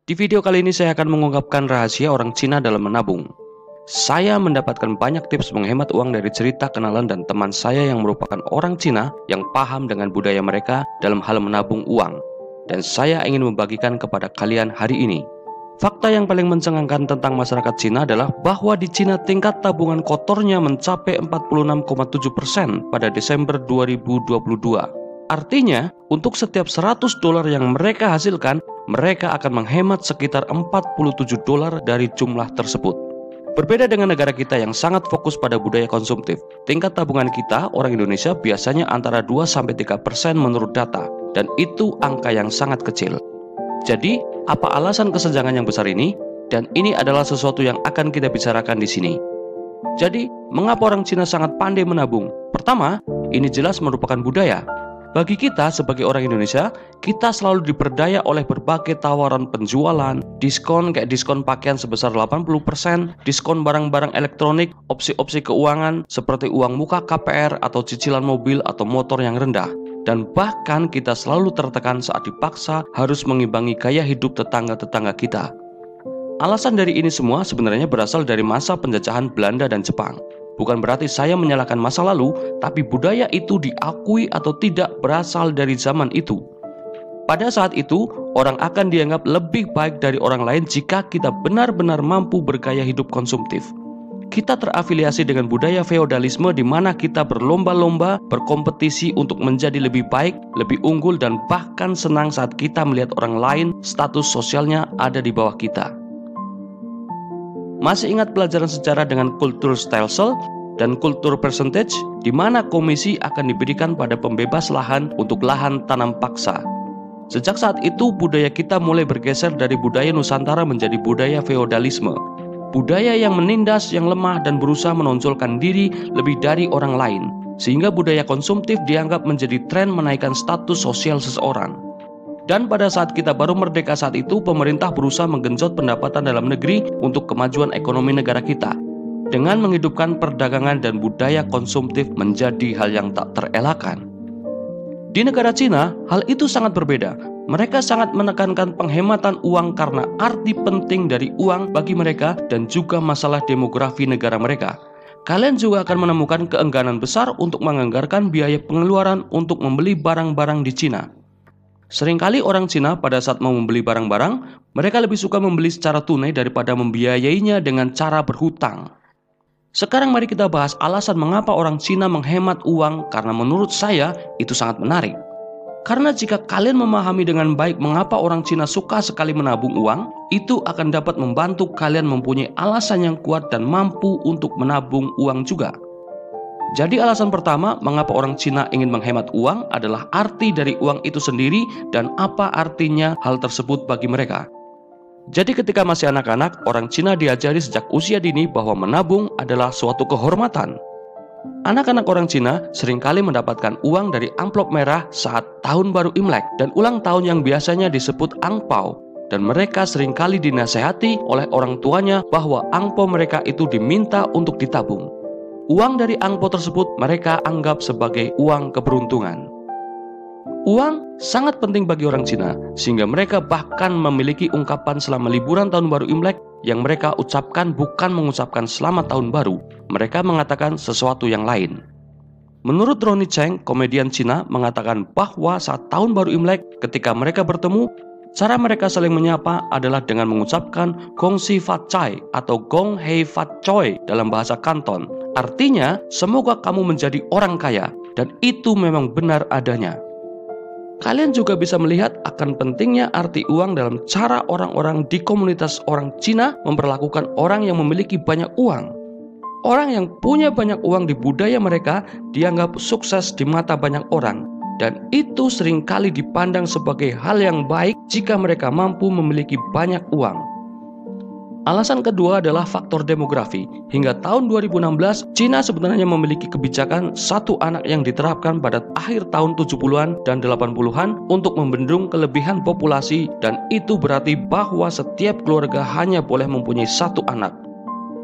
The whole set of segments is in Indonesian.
Di video kali ini saya akan mengungkapkan rahasia orang Cina dalam menabung. Saya mendapatkan banyak tips menghemat uang dari cerita kenalan dan teman saya yang merupakan orang Cina yang paham dengan budaya mereka dalam hal menabung uang. Dan saya ingin membagikan kepada kalian hari ini. Fakta yang paling mencengangkan tentang masyarakat Cina adalah bahwa di Cina tingkat tabungan kotornya mencapai 46,7% pada Desember 2022. Artinya, untuk setiap $100 yang mereka hasilkan, mereka akan menghemat sekitar $47 dari jumlah tersebut. Berbeda dengan negara kita yang sangat fokus pada budaya konsumtif, tingkat tabungan kita, orang Indonesia, biasanya antara 2-3% menurut data, dan itu angka yang sangat kecil. Jadi, apa alasan kesenjangan yang besar ini? Dan ini adalah sesuatu yang akan kita bicarakan di sini. Jadi, mengapa orang Cina sangat pandai menabung? Pertama, ini jelas merupakan budaya. Bagi kita sebagai orang Indonesia, kita selalu diperdaya oleh berbagai tawaran penjualan, diskon kayak diskon pakaian sebesar 80%, diskon barang-barang elektronik, opsi-opsi keuangan seperti uang muka KPR atau cicilan mobil atau motor yang rendah. Dan bahkan kita selalu tertekan saat dipaksa harus mengimbangi gaya hidup tetangga-tetangga kita. Alasan dari ini semua sebenarnya berasal dari masa penjajahan Belanda dan Jepang. Bukan berarti saya menyalahkan masa lalu, tapi budaya itu diakui atau tidak berasal dari zaman itu. Pada saat itu, orang akan dianggap lebih baik dari orang lain jika kita benar-benar mampu bergaya hidup konsumtif. Kita terafiliasi dengan budaya feodalisme di mana kita berlomba-lomba, berkompetisi untuk menjadi lebih baik, lebih unggul, dan bahkan senang saat kita melihat orang lain status sosialnya ada di bawah kita. Masih ingat pelajaran sejarah dengan kultur stelsel dan kultur percentage, di mana komisi akan diberikan pada pembebas lahan untuk lahan tanam paksa. Sejak saat itu, budaya kita mulai bergeser dari budaya Nusantara menjadi budaya feodalisme. Budaya yang menindas yang lemah dan berusaha menonjolkan diri lebih dari orang lain, sehingga budaya konsumtif dianggap menjadi tren menaikkan status sosial seseorang. Dan pada saat kita baru merdeka saat itu, pemerintah berusaha menggenjot pendapatan dalam negeri untuk kemajuan ekonomi negara kita, dengan menghidupkan perdagangan dan budaya konsumtif menjadi hal yang tak terelakkan. Di negara Cina, hal itu sangat berbeda. Mereka sangat menekankan penghematan uang karena arti penting dari uang bagi mereka dan juga masalah demografi negara mereka. Kalian juga akan menemukan keengganan besar untuk menganggarkan biaya pengeluaran untuk membeli barang-barang di Cina. Seringkali orang Cina pada saat mau membeli barang-barang, mereka lebih suka membeli secara tunai daripada membiayainya dengan cara berhutang. Sekarang mari kita bahas alasan mengapa orang Cina menghemat uang, karena menurut saya itu sangat menarik. Karena jika kalian memahami dengan baik mengapa orang Cina suka sekali menabung uang, itu akan dapat membantu kalian mempunyai alasan yang kuat dan mampu untuk menabung uang juga. Jadi alasan pertama mengapa orang Cina ingin menghemat uang adalah arti dari uang itu sendiri dan apa artinya hal tersebut bagi mereka. Jadi ketika masih anak-anak, orang Cina diajari sejak usia dini bahwa menabung adalah suatu kehormatan. Anak-anak orang Cina seringkali mendapatkan uang dari amplop merah saat tahun baru Imlek dan ulang tahun yang biasanya disebut angpau. Dan mereka seringkali dinasehati oleh orang tuanya bahwa angpau mereka itu diminta untuk ditabung. Uang dari angpau tersebut mereka anggap sebagai uang keberuntungan. Uang sangat penting bagi orang Cina, sehingga mereka bahkan memiliki ungkapan selama liburan tahun baru Imlek yang mereka ucapkan bukan mengucapkan selamat tahun baru, mereka mengatakan sesuatu yang lain. Menurut Ronnie Cheng, komedian Cina, mengatakan bahwa saat tahun baru Imlek, ketika mereka bertemu, cara mereka saling menyapa adalah dengan mengucapkan Gong Xi Fat Cai atau Gong Hei Fat Choi dalam bahasa Kanton. Artinya, semoga kamu menjadi orang kaya, dan itu memang benar adanya. Kalian juga bisa melihat akan pentingnya arti uang dalam cara orang-orang di komunitas orang Cina memperlakukan orang yang memiliki banyak uang. Orang yang punya banyak uang di budaya mereka dianggap sukses di mata banyak orang, dan itu seringkali dipandang sebagai hal yang baik jika mereka mampu memiliki banyak uang. Alasan kedua adalah faktor demografi. Hingga tahun 2016, Cina sebenarnya memiliki kebijakan satu anak yang diterapkan pada akhir tahun 70-an dan 80-an untuk membendung kelebihan populasi, dan itu berarti bahwa setiap keluarga hanya boleh mempunyai satu anak.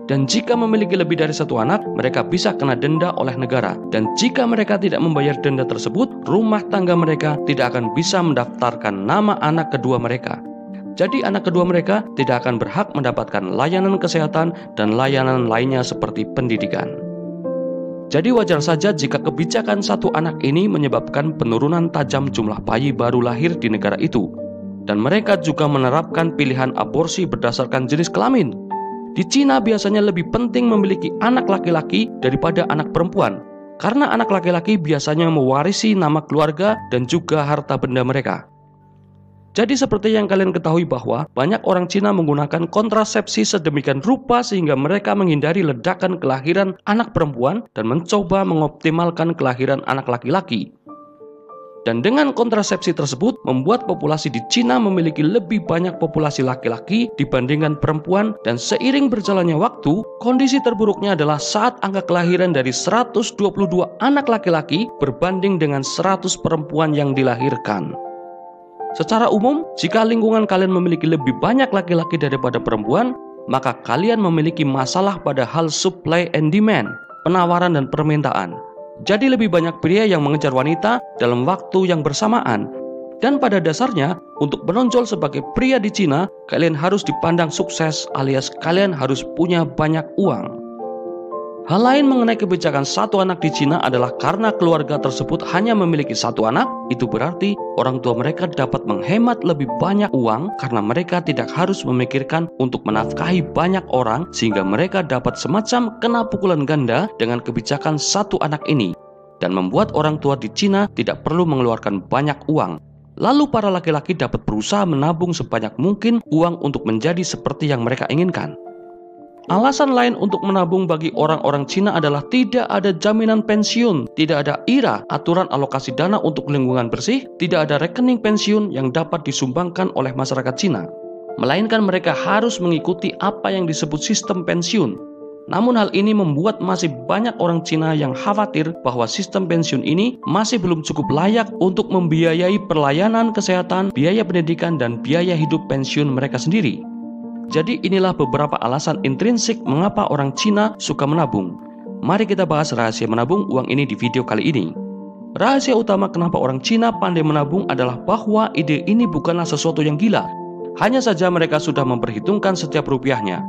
Dan jika memiliki lebih dari satu anak, mereka bisa kena denda oleh negara. Dan jika mereka tidak membayar denda tersebut, rumah tangga mereka tidak akan bisa mendaftarkan nama anak kedua mereka. Jadi anak kedua mereka tidak akan berhak mendapatkan layanan kesehatan dan layanan lainnya seperti pendidikan. Jadi wajar saja jika kebijakan satu anak ini menyebabkan penurunan tajam jumlah bayi baru lahir di negara itu. Dan mereka juga menerapkan pilihan aborsi berdasarkan jenis kelamin. Di Cina biasanya lebih penting memiliki anak laki-laki daripada anak perempuan, karena anak laki-laki biasanya mewarisi nama keluarga dan juga harta benda mereka. Jadi seperti yang kalian ketahui bahwa banyak orang Cina menggunakan kontrasepsi sedemikian rupa sehingga mereka menghindari ledakan kelahiran anak perempuan dan mencoba mengoptimalkan kelahiran anak laki-laki. Dan dengan kontrasepsi tersebut membuat populasi di Cina memiliki lebih banyak populasi laki-laki dibandingkan perempuan, dan seiring berjalannya waktu, kondisi terburuknya adalah saat angka kelahiran dari 122 anak laki-laki berbanding dengan 100 perempuan yang dilahirkan. Secara umum, jika lingkungan kalian memiliki lebih banyak laki-laki daripada perempuan, maka kalian memiliki masalah pada hal supply and demand, penawaran dan permintaan. Jadi lebih banyak pria yang mengejar wanita dalam waktu yang bersamaan. Dan pada dasarnya, untuk menonjol sebagai pria di Cina, kalian harus dipandang sukses alias kalian harus punya banyak uang. Hal lain mengenai kebijakan satu anak di Cina adalah karena keluarga tersebut hanya memiliki satu anak, itu berarti orang tua mereka dapat menghemat lebih banyak uang karena mereka tidak harus memikirkan untuk menafkahi banyak orang, sehingga mereka dapat semacam kena pukulan ganda dengan kebijakan satu anak ini, dan membuat orang tua di Cina tidak perlu mengeluarkan banyak uang. Lalu para laki-laki dapat berusaha menabung sebanyak mungkin uang untuk menjadi seperti yang mereka inginkan. Alasan lain untuk menabung bagi orang-orang Cina adalah tidak ada jaminan pensiun, tidak ada IRA, aturan alokasi dana untuk lingkungan bersih, tidak ada rekening pensiun yang dapat disumbangkan oleh masyarakat Cina, melainkan mereka harus mengikuti apa yang disebut sistem pensiun. Namun hal ini membuat masih banyak orang Cina yang khawatir bahwa sistem pensiun ini masih belum cukup layak untuk membiayai pelayanan kesehatan, biaya pendidikan, dan biaya hidup pensiun mereka sendiri. Jadi inilah beberapa alasan intrinsik mengapa orang Cina suka menabung. Mari kita bahas rahasia menabung uang ini di video kali ini. Rahasia utama kenapa orang Cina pandai menabung adalah bahwa ide ini bukanlah sesuatu yang gila. Hanya saja mereka sudah memperhitungkan setiap rupiahnya.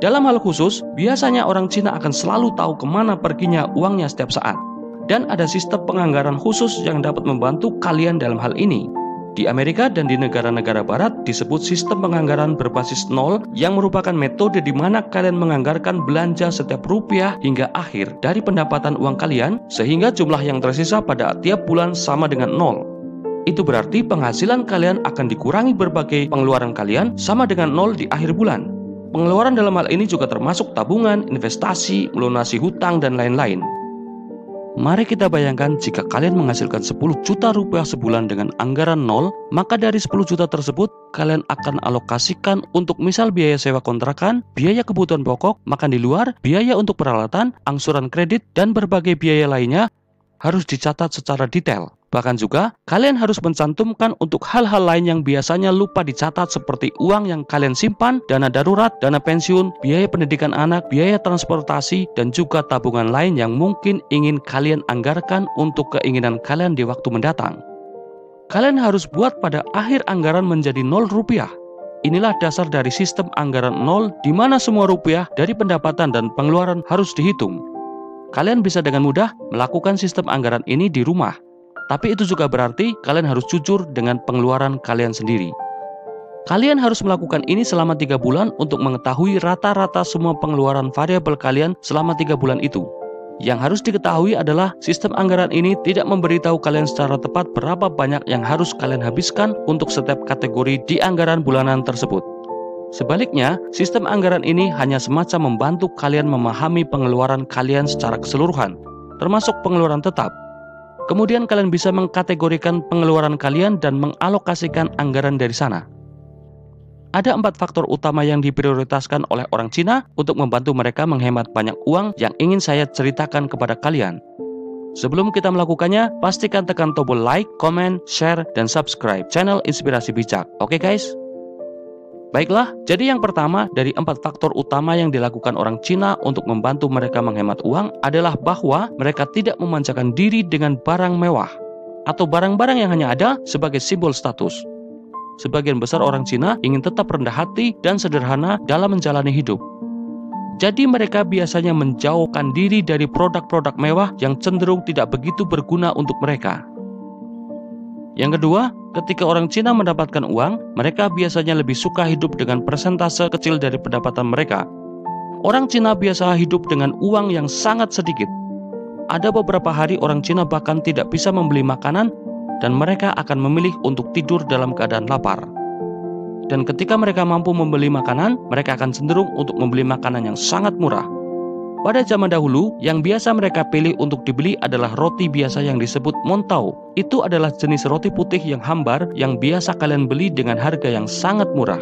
Dalam hal khusus, biasanya orang Cina akan selalu tahu kemana perginya uangnya setiap saat. Dan ada sistem penganggaran khusus yang dapat membantu kalian dalam hal ini. Di Amerika dan di negara-negara barat disebut sistem penganggaran berbasis nol, yang merupakan metode di mana kalian menganggarkan belanja setiap rupiah hingga akhir dari pendapatan uang kalian, sehingga jumlah yang tersisa pada tiap bulan sama dengan nol. Itu berarti penghasilan kalian akan dikurangi berbagai pengeluaran kalian sama dengan nol di akhir bulan. Pengeluaran dalam hal ini juga termasuk tabungan, investasi, melunasi hutang, dan lain-lain. Mari kita bayangkan jika kalian menghasilkan 10 juta rupiah sebulan dengan anggaran nol, maka dari 10 juta tersebut, kalian akan alokasikan untuk misal biaya sewa kontrakan, biaya kebutuhan pokok, makan di luar, biaya untuk peralatan, angsuran kredit, dan berbagai biaya lainnya harus dicatat secara detail. Bahkan juga, kalian harus mencantumkan untuk hal-hal lain yang biasanya lupa dicatat seperti uang yang kalian simpan, dana darurat, dana pensiun, biaya pendidikan anak, biaya transportasi, dan juga tabungan lain yang mungkin ingin kalian anggarkan untuk keinginan kalian di waktu mendatang. Kalian harus buat pada akhir anggaran menjadi 0 rupiah. Inilah dasar dari sistem anggaran nol, di mana semua rupiah dari pendapatan dan pengeluaran harus dihitung. Kalian bisa dengan mudah melakukan sistem anggaran ini di rumah. Tapi itu juga berarti kalian harus jujur dengan pengeluaran kalian sendiri. Kalian harus melakukan ini selama 3 bulan untuk mengetahui rata-rata semua pengeluaran variabel kalian selama 3 bulan itu. Yang harus diketahui adalah sistem anggaran ini tidak memberitahu kalian secara tepat berapa banyak yang harus kalian habiskan untuk setiap kategori di anggaran bulanan tersebut. Sebaliknya, sistem anggaran ini hanya semacam membantu kalian memahami pengeluaran kalian secara keseluruhan, termasuk pengeluaran tetap. Kemudian kalian bisa mengkategorikan pengeluaran kalian dan mengalokasikan anggaran dari sana. Ada 4 faktor utama yang diprioritaskan oleh orang Cina untuk membantu mereka menghemat banyak uang yang ingin saya ceritakan kepada kalian. Sebelum kita melakukannya, pastikan tekan tombol like, comment, share, dan subscribe channel Inspirasi Bijak. Oke guys? Baiklah, jadi yang pertama dari 4 faktor utama yang dilakukan orang Cina untuk membantu mereka menghemat uang adalah bahwa mereka tidak memanjakan diri dengan barang mewah atau barang-barang yang hanya ada sebagai simbol status. sebagian besar orang Cina ingin tetap rendah hati dan sederhana dalam menjalani hidup. Jadi mereka biasanya menjauhkan diri dari produk-produk mewah yang cenderung tidak begitu berguna untuk mereka. Yang kedua, ketika orang Cina mendapatkan uang, mereka biasanya lebih suka hidup dengan persentase kecil dari pendapatan mereka. Orang Cina biasa hidup dengan uang yang sangat sedikit. Ada beberapa hari orang Cina bahkan tidak bisa membeli makanan dan mereka akan memilih untuk tidur dalam keadaan lapar. Dan ketika mereka mampu membeli makanan, mereka akan cenderung untuk membeli makanan yang sangat murah. Pada zaman dahulu, yang biasa mereka pilih untuk dibeli adalah roti biasa yang disebut montau. Itu adalah jenis roti putih yang hambar yang biasa kalian beli dengan harga yang sangat murah.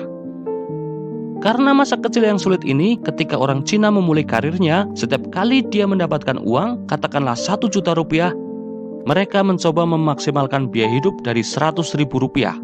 Karena masa kecil yang sulit ini, ketika orang Cina memulai karirnya, setiap kali dia mendapatkan uang, katakanlah 1 juta rupiah, mereka mencoba memaksimalkan biaya hidup dari 100.000 rupiah.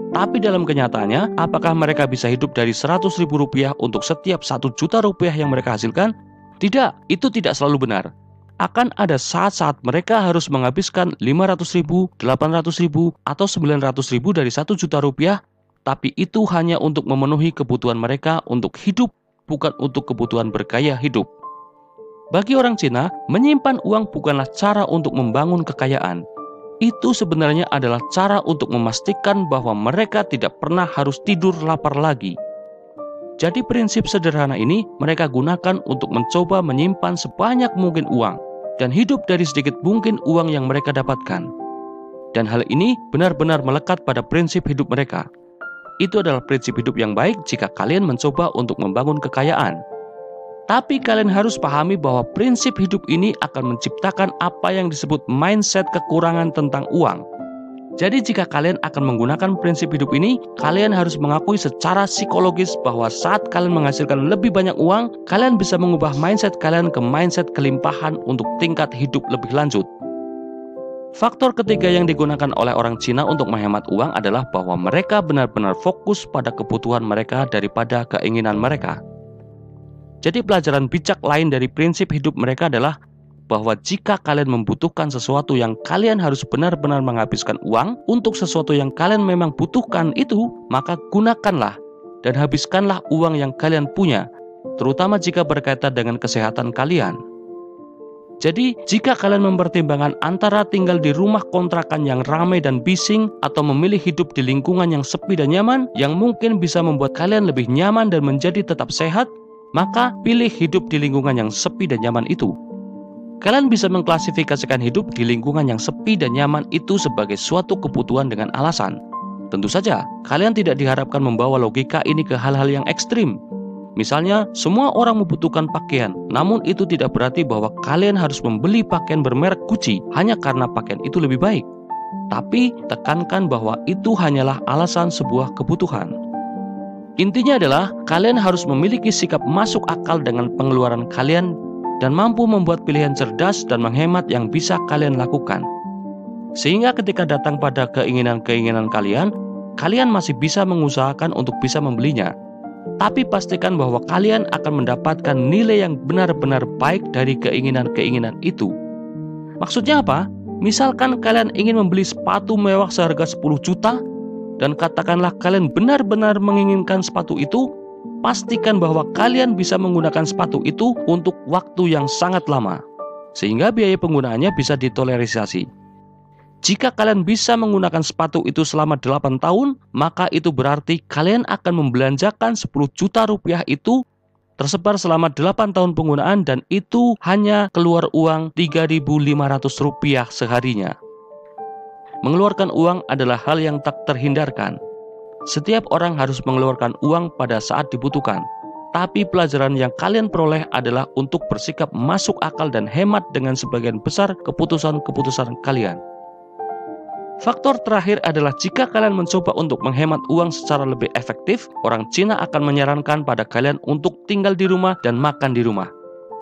Tapi dalam kenyataannya, apakah mereka bisa hidup dari 100.000 rupiah untuk setiap 1 juta rupiah yang mereka hasilkan? Tidak, itu tidak selalu benar. Akan ada saat-saat mereka harus menghabiskan 500.000, 800.000, atau 900.000 dari 1 juta rupiah, tapi itu hanya untuk memenuhi kebutuhan mereka untuk hidup, bukan untuk kebutuhan bergaya hidup. Bagi orang Cina, menyimpan uang bukanlah cara untuk membangun kekayaan. Itu sebenarnya adalah cara untuk memastikan bahwa mereka tidak pernah harus tidur lapar lagi. Jadi prinsip sederhana ini mereka gunakan untuk mencoba menyimpan sebanyak mungkin uang dan hidup dari sedikit mungkin uang yang mereka dapatkan. Dan hal ini benar-benar melekat pada prinsip hidup mereka. Itu adalah prinsip hidup yang baik jika kalian mencoba untuk membangun kekayaan. Tapi kalian harus pahami bahwa prinsip hidup ini akan menciptakan apa yang disebut mindset kekurangan tentang uang. Jadi jika kalian akan menggunakan prinsip hidup ini, kalian harus mengakui secara psikologis bahwa saat kalian menghasilkan lebih banyak uang, kalian bisa mengubah mindset kalian ke mindset kelimpahan untuk tingkat hidup lebih lanjut. Faktor ketiga yang digunakan oleh orang Cina untuk menghemat uang adalah bahwa mereka benar-benar fokus pada kebutuhan mereka daripada keinginan mereka. Jadi pelajaran bijak lain dari prinsip hidup mereka adalah bahwa jika kalian membutuhkan sesuatu yang kalian harus benar-benar menghabiskan uang untuk sesuatu yang kalian memang butuhkan itu, maka gunakanlah dan habiskanlah uang yang kalian punya, terutama jika berkaitan dengan kesehatan kalian. Jadi, jika kalian mempertimbangkan antara tinggal di rumah kontrakan yang ramai dan bising atau memilih hidup di lingkungan yang sepi dan nyaman, yang mungkin bisa membuat kalian lebih nyaman dan menjadi tetap sehat, maka pilih hidup di lingkungan yang sepi dan nyaman itu. Kalian bisa mengklasifikasikan hidup di lingkungan yang sepi dan nyaman itu sebagai suatu kebutuhan dengan alasan. Tentu saja, kalian tidak diharapkan membawa logika ini ke hal-hal yang ekstrim. Misalnya, semua orang membutuhkan pakaian, namun itu tidak berarti bahwa kalian harus membeli pakaian bermerek Gucci hanya karena pakaian itu lebih baik. Tapi, tekankan bahwa itu hanyalah alasan sebuah kebutuhan. Intinya adalah, kalian harus memiliki sikap masuk akal dengan pengeluaran kalian dan mampu membuat pilihan cerdas dan menghemat yang bisa kalian lakukan. Sehingga ketika datang pada keinginan-keinginan kalian, kalian masih bisa mengusahakan untuk bisa membelinya. Tapi pastikan bahwa kalian akan mendapatkan nilai yang benar-benar baik dari keinginan-keinginan itu. Maksudnya apa? Misalkan kalian ingin membeli sepatu mewah seharga 10 juta, dan katakanlah kalian benar-benar menginginkan sepatu itu, pastikan bahwa kalian bisa menggunakan sepatu itu untuk waktu yang sangat lama, sehingga biaya penggunaannya bisa ditolerisasi. Jika kalian bisa menggunakan sepatu itu selama 8 tahun, maka itu berarti kalian akan membelanjakan 10 juta rupiah itu tersebar selama 8 tahun penggunaan dan itu hanya keluar uang 3.500 rupiah seharinya. Mengeluarkan uang adalah hal yang tak terhindarkan. Setiap orang harus mengeluarkan uang pada saat dibutuhkan. Tapi pelajaran yang kalian peroleh adalah untuk bersikap masuk akal dan hemat dengan sebagian besar keputusan-keputusan kalian. Faktor terakhir adalah jika kalian mencoba untuk menghemat uang secara lebih efektif, orang Cina akan menyarankan pada kalian untuk tinggal di rumah dan makan di rumah.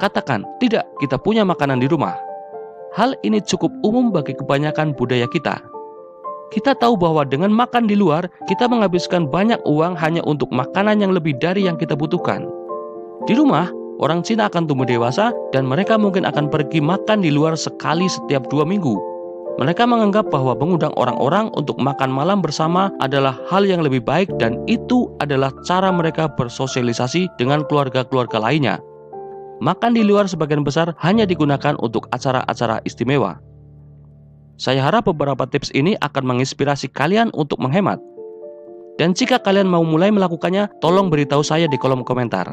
Katakan, tidak, kita punya makanan di rumah. Hal ini cukup umum bagi kebanyakan budaya kita. Kita tahu bahwa dengan makan di luar, kita menghabiskan banyak uang hanya untuk makanan yang lebih dari yang kita butuhkan. Di rumah, orang Cina akan tumbuh dewasa dan mereka mungkin akan pergi makan di luar sekali setiap 2 minggu. Mereka menganggap bahwa mengundang orang-orang untuk makan malam bersama adalah hal yang lebih baik dan itu adalah cara mereka bersosialisasi dengan keluarga-keluarga lainnya. Makan di luar sebagian besar hanya digunakan untuk acara-acara istimewa. Saya harap beberapa tips ini akan menginspirasi kalian untuk menghemat. Dan jika kalian mau mulai melakukannya, tolong beritahu saya di kolom komentar.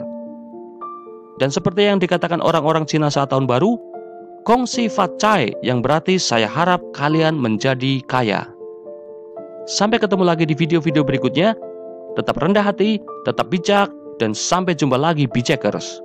Dan seperti yang dikatakan orang-orang Cina saat tahun baru, Gong Xi Fat Cai, yang berarti saya harap kalian menjadi kaya. Sampai ketemu lagi di video-video berikutnya. Tetap rendah hati, tetap bijak, dan sampai jumpa lagi Bijakers.